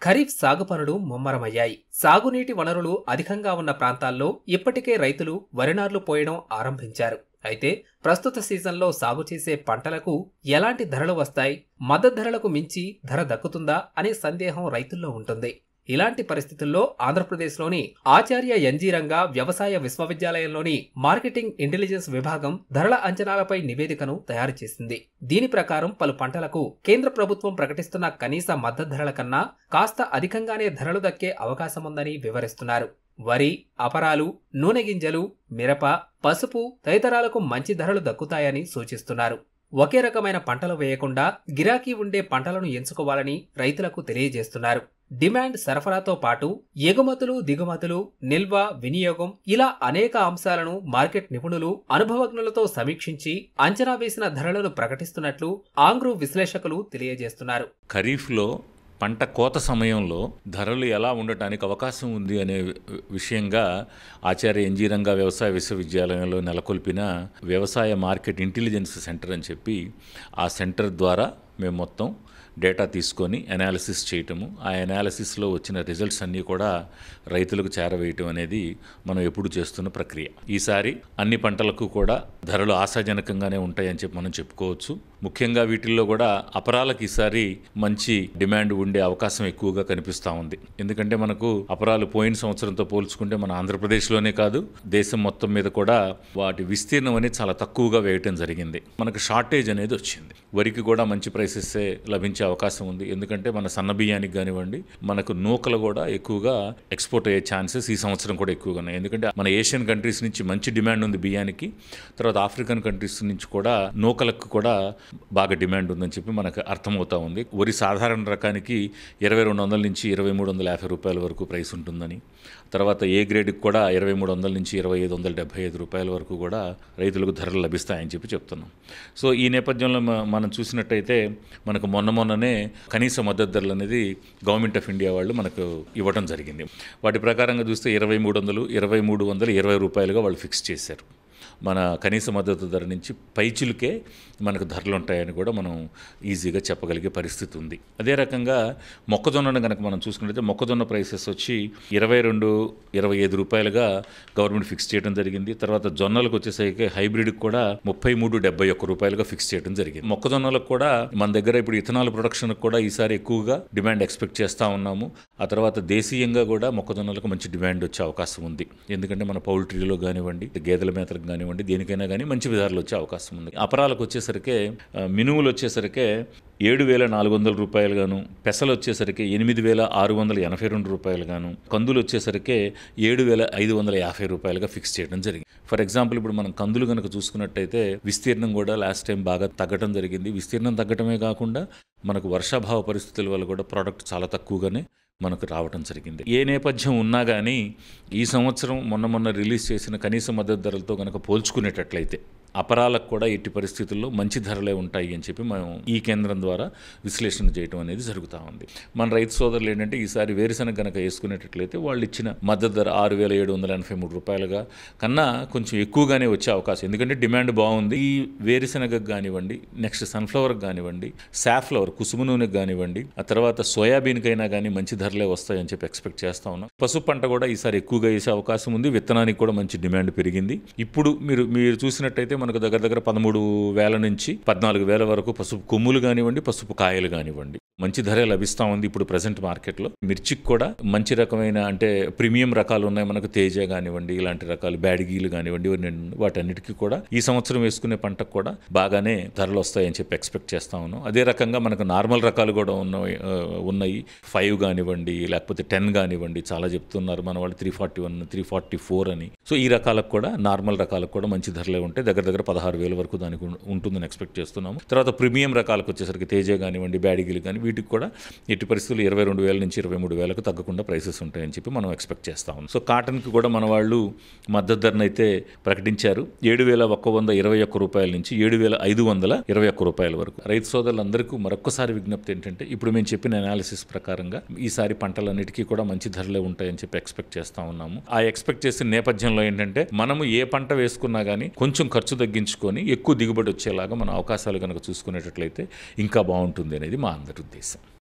ఖరీఫ్ సాగు పనులు ముమ్మరమయ్యాయి. సాగునీటి వనరులు అధికంగా ఉన్న ప్రాంతాల్లో ఇప్పటికే రైతులు వరి నార్లు పోయడం ఆరంభించారు. అయితే ప్రస్తుత సీజన్లో సాగు చేసే పంటలకు ఎలాంటి ధరలు వస్తాయి, మద్దతు ధరలకు మించి ధర దక్కుతుందా అనే సందేహం రైతుల్లో ఉంటుంది. ఇలాంటి పరిస్థితుల్లో ఆంధ్రప్రదేశ్లోని ఆచార్య ఎన్జీ రంగా వ్యవసాయ విశ్వవిద్యాలయంలోని మార్కెటింగ్ ఇంటెలిజెన్స్ విభాగం ధరల అంచనాలపై నివేదికను తయారు చేసింది. దీని ప్రకారం పలు పంటలకు కేంద్ర ప్రభుత్వం ప్రకటిస్తున్న కనీస మద్దతు ధరల కన్నా కాస్త అధికంగానే ధరలు దక్కే అవకాశముందని వివరిస్తున్నారు. వరి, అపరాలు, నూనె గింజలు, మిరప, పసుపు తదితరాలకు మంచి ధరలు దక్కుతాయని సూచిస్తున్నారు. ఒకే రకమైన పంటలు వేయకుండా గిరాకీ ఉండే పంటలను ఎంచుకోవాలని రైతులకు తెలియజేస్తున్నారు. డిమాండ్, సరఫరాతో పాటు ఎగుమతులు, దిగుమతులు, నిల్వ, వినియోగం ఇలా అనేక అంశాలను మార్కెట్ నిపుణులు, అనుభవజ్ఞులతో సమీక్షించి అంచనా వేసిన ధరలను ప్రకటిస్తున్నట్లు ఆంగ్రూ విశ్లేషకులు తెలియజేస్తున్నారు. ఖరీఫ్లో పంట కోత సమయంలో ధరలు ఎలా ఉండటానికి అవకాశం ఉంది అనే విషయంగా ఆచార్య ఎన్జీ రంగా వ్యవసాయ విశ్వవిద్యాలయంలో నెలకొల్పిన వ్యవసాయ మార్కెట్ ఇంటెలిజెన్స్ సెంటర్ అని చెప్పి ఆ సెంటర్ ద్వారా మేము మొత్తం డేటా తీసుకొని అనాలిసిస్ చేయటము, ఆ అనాలిసిస్లో వచ్చిన రిజల్ట్స్ అన్నీ కూడా రైతులకు చేరవేయటం అనేది మనం ఎప్పుడు చేస్తున్న ప్రక్రియ. ఈసారి అన్ని పంటలకు కూడా ధరలు ఆశాజనకంగానే ఉంటాయని చెప్పి మనం చెప్పుకోవచ్చు. ముఖ్యంగా వీటిల్లో కూడా అపరాలకు ఈసారి మంచి డిమాండ్ ఉండే అవకాశం ఎక్కువగా కనిపిస్తూ ఉంది. ఎందుకంటే మనకు అపరాలు పోయిన సంవత్సరంతో పోల్చుకుంటే మన ఆంధ్రప్రదేశ్లోనే కాదు దేశం మొత్తం మీద కూడా వాటి విస్తీర్ణం అనేది చాలా తక్కువగా వేయటం జరిగింది. మనకు షార్టేజ్ అనేది వచ్చింది. వరికి కూడా మంచి ప్రైసెస్సే లభించే అవకాశం ఉంది. ఎందుకంటే మన సన్న బియ్యానికి కానివ్వండి, మనకు నూకలు కూడా ఎక్కువగా ఎక్స్పోర్ట్ అయ్యే ఛాన్సెస్ ఈ సంవత్సరం కూడా ఎక్కువగా ఉన్నాయి. ఎందుకంటే మన ఏషియన్ కంట్రీస్ నుంచి మంచి డిమాండ్ ఉంది బియ్యానికి. తర్వాత ఆఫ్రికన్ కంట్రీస్ నుంచి కూడా నూకలకు కూడా బాగా డిమాండ్ ఉందని చెప్పి మనకు అర్థమవుతా ఉంది. వరి సాధారణ రకానికి 2200 నుంచి 2350 రూపాయల వరకు ప్రైస్ ఉంటుందని, తర్వాత ఏ గ్రేడ్కి కూడా 2300 నుంచి 2575 రూపాయల వరకు కూడా రైతులకు ధరలు లభిస్తాయని చెప్పి చెప్తున్నాం. సో ఈ నేపథ్యంలో మనం చూసినట్టయితే మనకు మొన్ననే కనీస మద్దతు ధరలు అనేది గవర్నమెంట్ ఆఫ్ ఇండియా వాళ్ళు మనకు ఇవ్వడం జరిగింది. వాటి ప్రకారంగా చూస్తే 2320 రూపాయలుగా వాళ్ళు ఫిక్స్ చేశారు. మన కనీస మద్దతు ధర నుంచి పైచిలుకే మనకు ధరలు ఉంటాయని కూడా మనం ఈజీగా చెప్పగలిగే పరిస్థితి ఉంది. అదే రకంగా మొక్కజొన్నను కనుక మనం చూసుకున్నట్లయితే మొక్కజొన్న ప్రైసెస్ వచ్చి 22-25 రూపాయలుగా గవర్నమెంట్ ఫిక్స్ చేయడం జరిగింది. తర్వాత జొన్నలకు వచ్చేసరికి హైబ్రిడ్కి కూడా 33-71 రూపాయలుగా ఫిక్స్ చేయడం జరిగింది. మొక్కజొన్నలకు కూడా మన దగ్గర ఇప్పుడు ఇథనాల్ ప్రొడక్షన్కి కూడా ఈసారి ఎక్కువగా డిమాండ్ ఎక్స్పెక్ట్ చేస్తూ ఉన్నాము. ఆ తర్వాత దేశీయంగా కూడా మొక్కజొన్నలకు మంచి డిమాండ్ వచ్చే అవకాశం ఉంది. ఎందుకంటే మన పౌల్ట్రీలో కానివ్వండి, గేదెల మేతలకు కానివ్వండి, దేనికైనా కానీ మంచి ధరలు వచ్చే అవకాశం ఉంది. అపరాలకు వచ్చేసరికి మినుములు వచ్చేసరికి 7400 రూపాయలు గాను, పెసలు వచ్చేసరికి 8682 రూపాయలు గాను, కందులు వచ్చేసరికి 7550 రూపాయలుగా ఫిక్స్ చేయడం జరిగింది. ఫర్ ఎగ్జాంపుల్ ఇప్పుడు మనం కందులు కనుక చూసుకున్నట్టయితే విస్తీర్ణం కూడా లాస్ట్ టైం బాగా తగ్గడం జరిగింది. విస్తీర్ణం తగ్గటమే కాకుండా మనకు వర్షాభావ పరిస్థితుల వల్ల కూడా ప్రోడక్ట్ చాలా తక్కువగానే మనకు రావడం జరిగింది. ఏ నేపథ్యం ఉన్నా కానీ ఈ సంవత్సరం మొన్న రిలీజ్ చేసిన కనీస మద్దతు ధరలతో కనుక పోల్చుకునేటట్లయితే అపరాలకు కూడా ఎట్టి పరిస్థితుల్లో మంచి ధరలే ఉంటాయి అని చెప్పి మనం ఈ కేంద్రం ద్వారా విశ్లేషణ చేయడం అనేది జరుగుతూ ఉంది. మన రైతు సోదరులు ఏంటంటే ఈసారి వేరుశనగ కనుక వేసుకునేటట్లయితే వాళ్ళు ఇచ్చిన మద్దతు ధర 6783 రూపాయలుగా కన్నా కొంచెం ఎక్కువగానే వచ్చే అవకాశం, ఎందుకంటే డిమాండ్ బాగుంది. ఈ వేరుశనగకు కానివ్వండి, నెక్స్ట్ సన్ఫ్లవర్కి కానివ్వండి, సాఫ్లవర్ కుసుమ నూనెకి కానివ్వండి, ఆ తర్వాత సోయాబీన్కైనా కానీ మంచి ధరలే వస్తాయని చెప్పి ఎక్స్పెక్ట్ చేస్తూ ఉన్నాం. పసుపు పంట కూడా ఈసారి ఎక్కువగా వేసే అవకాశం ఉంది. విత్తనానికి కూడా మంచి డిమాండ్ పెరిగింది. ఇప్పుడు మీరు చూసినట్టయితే మనకు దగ్గర 13,000 నుంచి 14,000 వరకు పసుపు కొమ్ములు కానివ్వండి, పసుపు కాయలు కానివ్వండి మంచి ధరే లభిస్తూ ఉంది ఇప్పుడు ప్రజెంట్ మార్కెట్లో. మిర్చికి కూడా మంచి రకమైన అంటే ప్రీమియం రకాలు ఉన్నాయి మనకు, తేజ కానివ్వండి, ఇలాంటి రకాలు బ్యాడ్గీలు కానివ్వండి, వాటన్నిటికీ కూడా ఈ సంవత్సరం వేసుకునే పంటకు కూడా బాగానే ధరలు వస్తాయని చెప్పి ఎక్స్పెక్ట్ చేస్తా ఉన్నాం. అదే రకంగా మనకు నార్మల్ రకాలు కూడా ఉన్నాయి 5 కానివ్వండి, లేకపోతే 10 కానివ్వండి, చాలా చెప్తున్నారు మన వాళ్ళు 341, 344 అని. సో ఈ రకాలకు కూడా నార్మల్ రకాలకు కూడా మంచి ధరలే ఉంటాయి. దగ్గర 16,000 వరకు దానికి ఉంటుందని ఎక్స్పెక్ట్ చేస్తున్నాము. తర్వాత ప్రీమియం రకాలకు వచ్చేసరికి తేజ కానివ్వండి, బ్యాడ్గీలు కానీ వీటికి కూడా ఎట్టి పరిస్థితులు 22,000 నుంచి 23,000కు తగ్గకుండా ప్రైసెస్ ఉంటాయని చెప్పి మనం ఎక్స్పెక్ట్ చేస్తా ఉన్నాం. సో కాటన్కి కూడా మన వాళ్ళు మద్దతు ధరను అయితే ప్రకటించారు. 7,121 రూపాయల నుంచి 7,521 రూపాయల వరకు. రైతు సోదరులందరికీ మరొక్కసారి విజ్ఞప్తి ఏంటంటే ఇప్పుడు మేము చెప్పిన అనాలిసిస్ ప్రకారంగా ఈసారి పంటలన్నిటికీ కూడా మంచి ధరలే ఉంటాయని చెప్పి ఎక్స్పెక్ట్ చేస్తా ఉన్నాము. ఆ ఎక్స్పెక్ట్ చేసిన నేపథ్యంలో ఏంటంటే మనము ఏ పంట వేసుకున్నా కానీ కొంచెం ఖర్చు తగ్గించుకొని ఎక్కువ దిగుబడి వచ్చేలాగా మన అవకాశాలు కనుక చూసుకునేటట్లయితే ఇంకా బాగుంటుంది అనేది మా అందరి ఉద్దేశం.